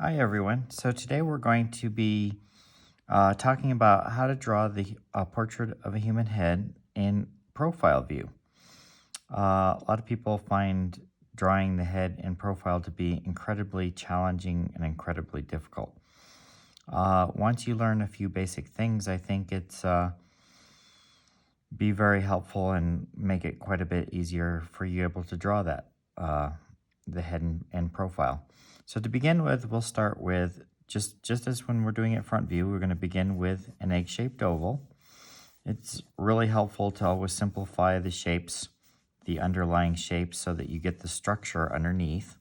Hi everyone. So today we're going to be talking about how to draw the portrait of a human head in profile view. A lot of people find drawing the head in profile to be incredibly challenging and incredibly difficult. Once you learn a few basic things, I think it's be very helpful and make it quite a bit easier for you able to draw that the head in profile. So to begin with, we'll start with just as when we're doing it front view, we're going to begin with an egg-shaped oval. It's really helpful to always simplify the shapes, the underlying shapes, so that you get the structure underneath.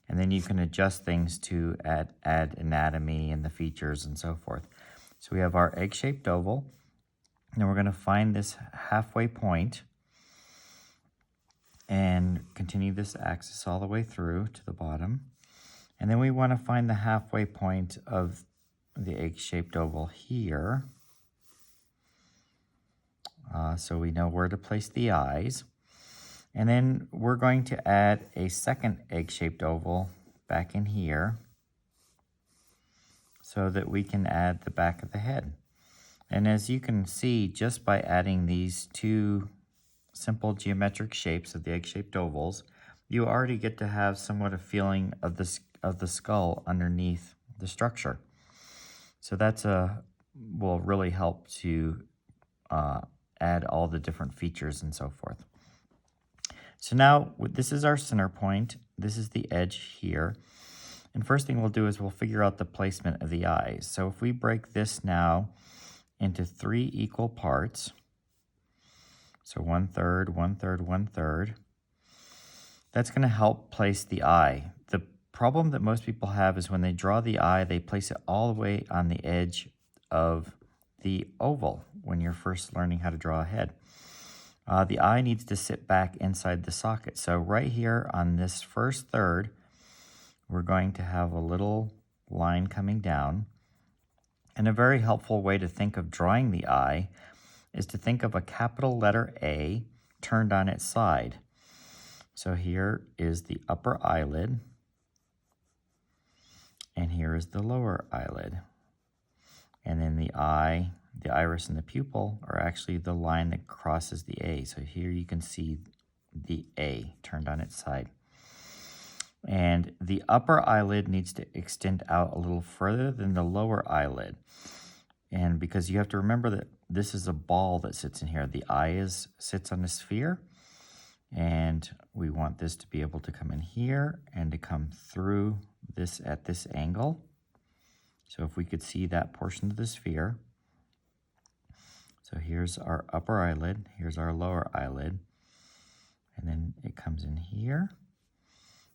And then you can adjust things to add anatomy and the features and so forth. So we have our egg-shaped oval. And we're going to find this halfway point and continue this axis all the way through to the bottom. And then we want to find the halfway point of the egg-shaped oval here. So we know where to place the eyes. And then we're going to add a second egg-shaped oval back in here so that we can add the back of the head. And as you can see, just by adding these two simple geometric shapes of the egg-shaped ovals, you already get to have somewhat a feeling of the skull underneath the structure. So that's will really help to add all the different features and so forth. So now this is our center point. This is the edge here. And first thing we'll do is we'll figure out the placement of the eyes. So if we break this now into 3 equal parts, so 1/3, 1/3, 1/3, that's going to help place the eye. The problem that most people have is when they draw the eye, they place it all the way on the edge of the oval when you're first learning how to draw a head. The eye needs to sit back inside the socket. So right here on this first third, we're going to have a little line coming down. And a very helpful way to think of drawing the eye is to think of a capital letter A turned on its side. So here is the upper eyelid, and here is the lower eyelid. And then the eye, the iris, and the pupil are actually the line that crosses the A. So here you can see the A turned on its side. And the upper eyelid needs to extend out a little further than the lower eyelid. And because you have to remember that this is a ball that sits in here. The eye sits on a sphere. And we want this to be able to come in here and to come through this at this angle. So if we could see that portion of the sphere. So here's our upper eyelid. Here's our lower eyelid. And then it comes in here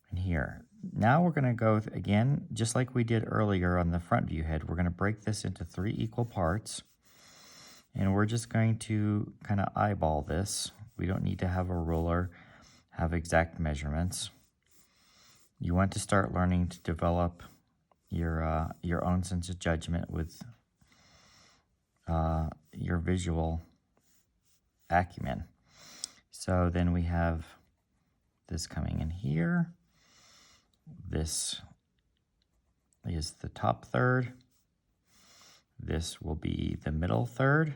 and here. Now we're going to go again, just like we did earlier on the front view head, we're going to break this into 3 equal parts. And we're just going to kind of eyeball this. We don't need to have a ruler, have exact measurements. You want to start learning to develop your own sense of judgment with your visual acumen. So then we have this coming in here. This is the top third. This will be the middle third.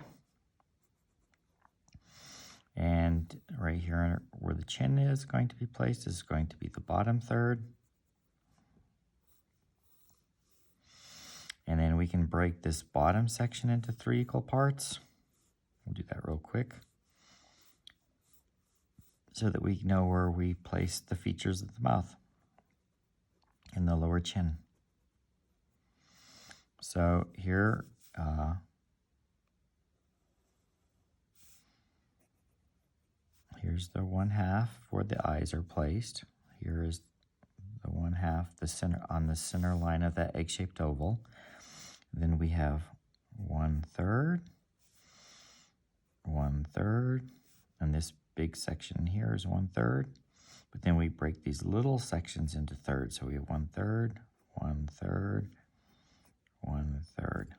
And right here where the chin is going to be placed is going to be the bottom third. And then we can break this bottom section into 3 equal parts. We'll do that real quick so that we know where we place the features of the mouth and the lower chin. So here, here's the 1/2 where the eyes are placed. Here is the 1/2, the center on the center line of that egg-shaped oval. Then we have 1/3, 1/3, and this big section here is 1/3. But then we break these little sections into thirds. So we have 1/3, 1/3, 1/3.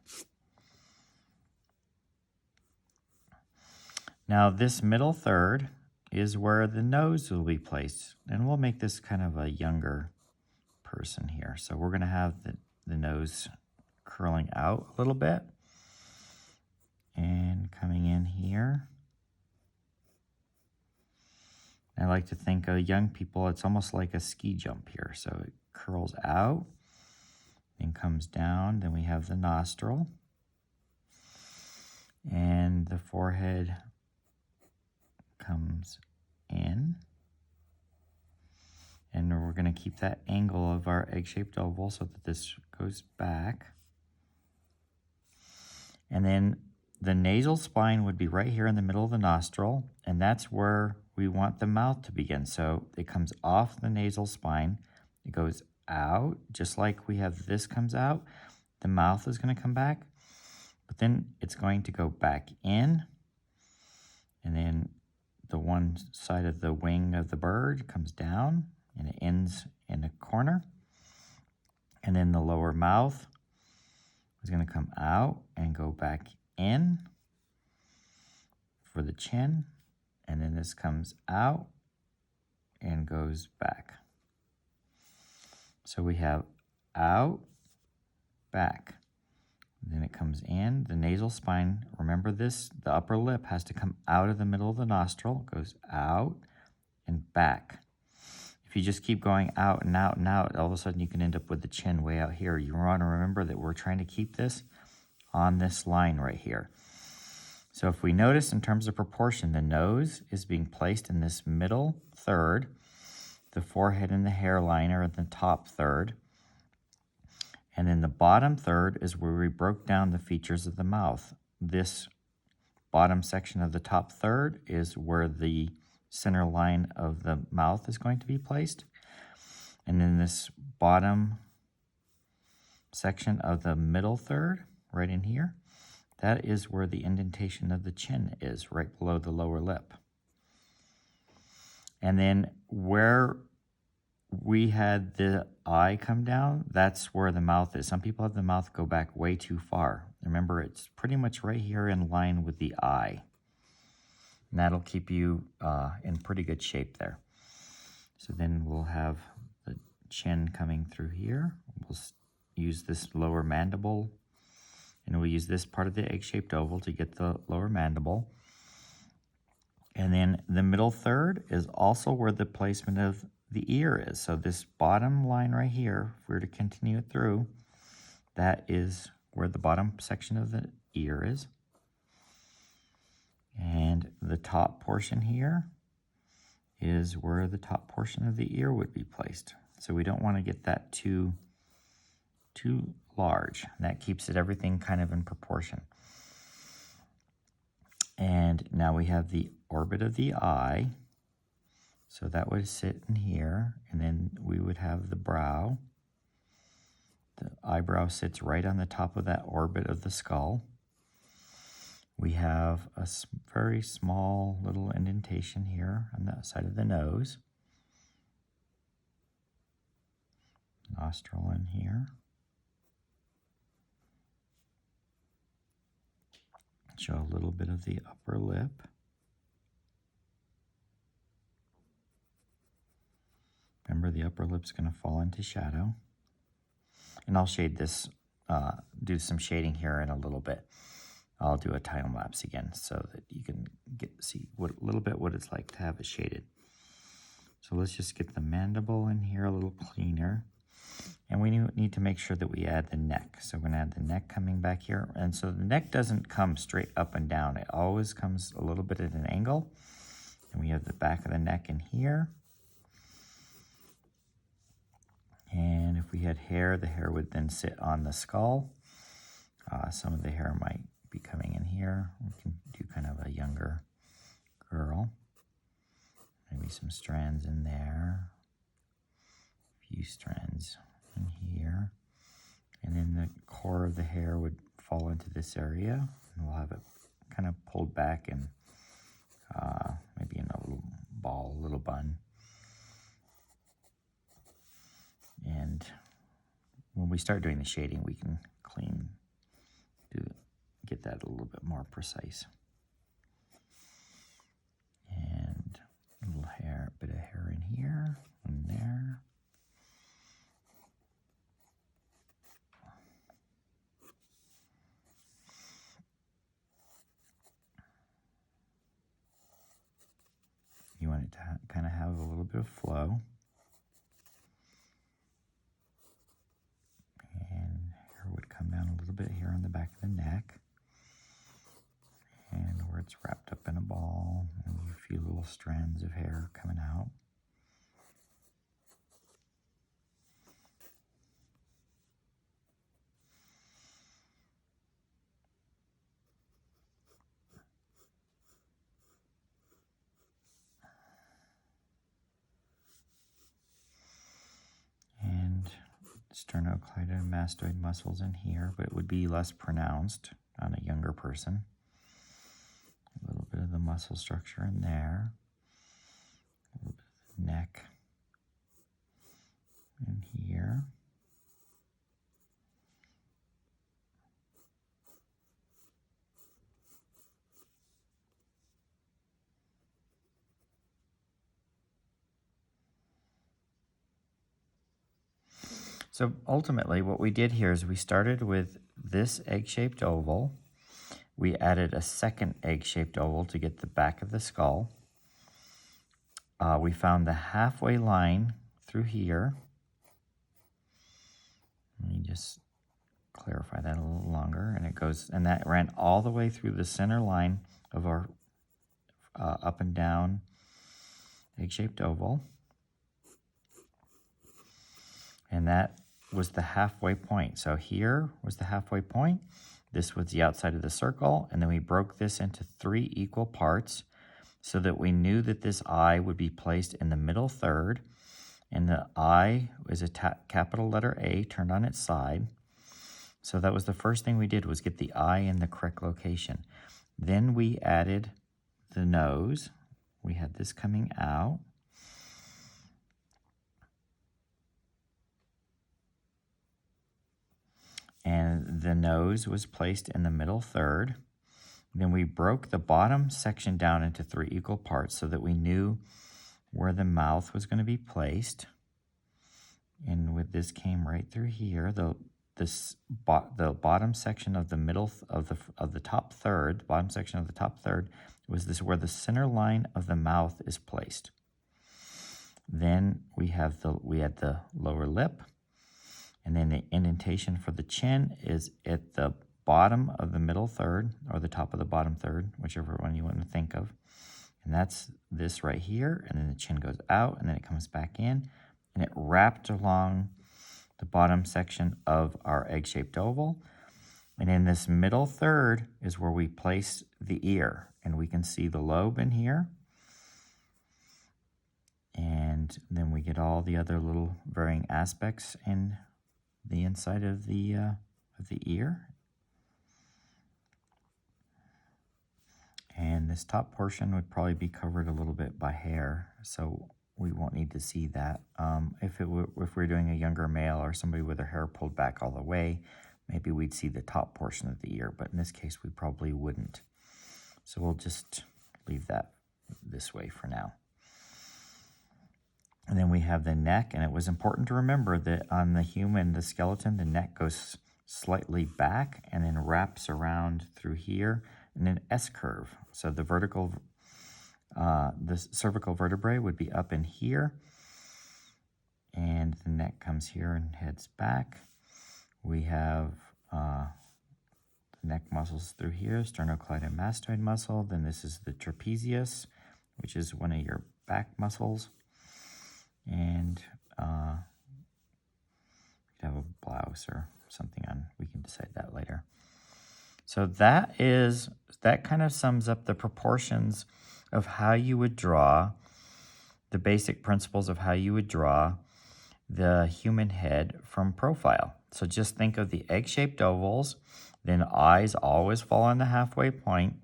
Now this middle third is where the nose will be placed. And we'll make this kind of a younger person here. So we're going to have the nose curling out a little bit and coming in here. I like to think of young people, it's almost like a ski jump here. So it curls out and comes down. Then we have the nostril and the forehead comes in. And we're going to keep that angle of our egg-shaped oval so that this goes back. And then the nasal spine would be right here in the middle of the nostril, and that's where we want the mouth to begin. So it comes off the nasal spine, it goes out, just like we have this comes out. The mouth is going to come back, but then it's going to go back in, and then the one side of the wing of the bird comes down, and it ends in a corner. And then the lower mouth is going to come out and go back in for the chin. And then this comes out and goes back. So we have out, back. Then it comes in, the nasal spine. Remember this, the upper lip has to come out of the middle of the nostril, goes out and back. If you just keep going out and out and out, all of a sudden you can end up with the chin way out here. You want to remember that we're trying to keep this on this line right here. So if we notice in terms of proportion, the nose is being placed in this middle third, the forehead and the hairline are in the top third, and then the bottom third is where we broke down the features of the mouth. This bottom section of the top third is where the center line of the mouth is going to be placed. And then this bottom section of the middle third, right in here, that is where the indentation of the chin is, right below the lower lip. And then where we had the eye come down, that's where the mouth is. Some people have the mouth go back way too far. Remember, it's pretty much right here in line with the eye. And that'll keep you in pretty good shape there. So then we'll have the chin coming through here. We'll use this lower mandible, and we'll use this part of the egg-shaped oval to get the lower mandible. And then the middle third is also where the placement of the ear is. So this bottom line right here, if we were to continue it through, that is where the bottom section of the ear is. And the top portion here is where the top portion of the ear would be placed. So we don't want to get that too large. That keeps everything kind of in proportion. And now we have the orbit of the eye. So that would sit in here, and then we would have the brow. The eyebrow sits right on the top of that orbit of the skull. We have a very small little indentation here on that side of the nose. Nostril in here. Show a little bit of the upper lip. Remember, the upper lip's going to fall into shadow. And I'll shade this, do some shading here in a little bit. I'll do a time lapse again so that you can see a little bit what it's like to have it shaded. So let's just get the mandible in here a little cleaner. And we need to make sure that we add the neck. So we're going to add the neck coming back here. And so the neck doesn't come straight up and down. It always comes a little bit at an angle. And we have the back of the neck in here. And if we had hair, the hair would then sit on the skull. Some of the hair might be coming in here. We can do kind of a younger girl. Maybe some strands in there. A few strands in here. And then the core of the hair would fall into this area. And we'll have it kind of pulled back and maybe in a little ball, little bun. And when we start doing the shading, we can get that a little bit more precise. And a little hair, bit of hair in here and there. want it to kind of have a little bit of flow. And hair would come down a little bit here on the back of the neck. And where it's wrapped up in a ball, and a few little strands of hair coming out. And sternocleidomastoid muscles in here, but it would be less pronounced on a younger person. A little bit of the muscle structure in there, a little bit of the neck in here. So ultimately what we did here is we started with this egg-shaped oval. We added a second egg-shaped oval to get the back of the skull. We found the halfway line through here. Let me just clarify that a little longer. And it goes, and that ran all the way through the center line of our up and down egg-shaped oval. And that was the halfway point. So here was the halfway point. This was the outside of the circle, and then we broke this into 3 equal parts so that we knew that this eye would be placed in the middle third, and the eye is a capital letter A turned on its side. So that was the first thing we did, was get the eye in the correct location. Then we added the nose. We had this coming out. And the nose was placed in the middle third. Then we broke the bottom section down into 3 equal parts so that we knew where the mouth was going to be placed. And with this came right through here. The bottom section of the middle of the top third, the bottom section of the top third was this where the center line of the mouth is placed. Then we had the lower lip. And then the indentation for the chin is at the bottom of the middle third, or the top of the bottom third, whichever one you want to think of. And that's this right here. And then the chin goes out, and then it comes back in. And it wrapped along the bottom section of our egg-shaped oval. And in this middle third is where we place the ear. And we can see the lobe in here. And then we get all the other little varying aspects in the inside of the ear. And this top portion would probably be covered a little bit by hair, so we won't need to see that. If we're doing a younger male or somebody with their hair pulled back all the way, maybe we'd see the top portion of the ear, but in this case we probably wouldn't. So we'll just leave that this way for now. And then we have the neck, and it was important to remember that on the human, the skeleton, the neck goes slightly back and then wraps around through here in an S-curve. So the cervical vertebrae would be up in here, and the neck comes here and heads back. We have the neck muscles through here, sternocleidomastoid muscle. Then this is the trapezius, which is one of your back muscles. And you have a blouse or something on. We can decide that later. So that kind of sums up the proportions of how you would draw, the basic principles of how you would draw the human head from profile. So just think of the egg-shaped ovals, then eyes always fall on the halfway point.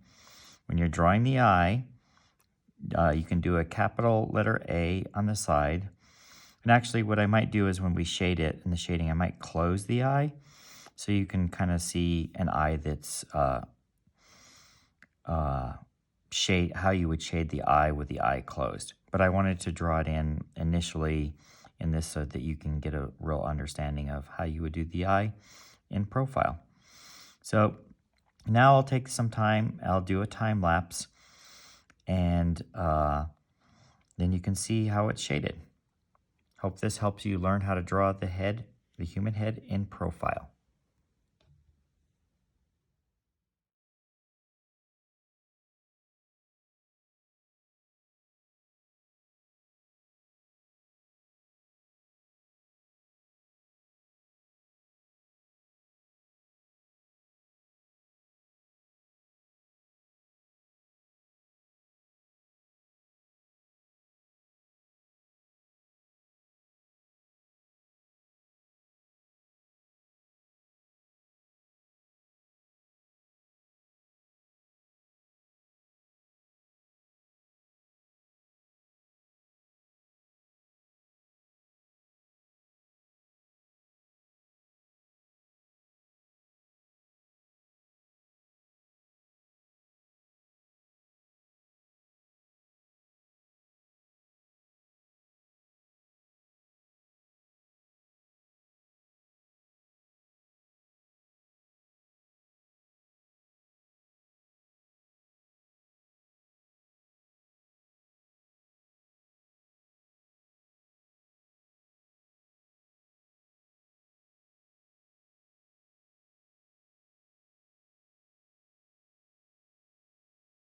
When you're drawing the eye, you can do a capital letter A on the side. And actually what I might do is when we shade it in the shading, I might close the eye so you can kind of see an eye that's how you would shade the eye with the eye closed. But I wanted to draw it in initially in this so that you can get a real understanding of how you would do the eye in profile. So now I'll take some time, I'll do a time lapse, and then you can see how it's shaded. Hope this helps you learn how to draw the head, the human head in profile.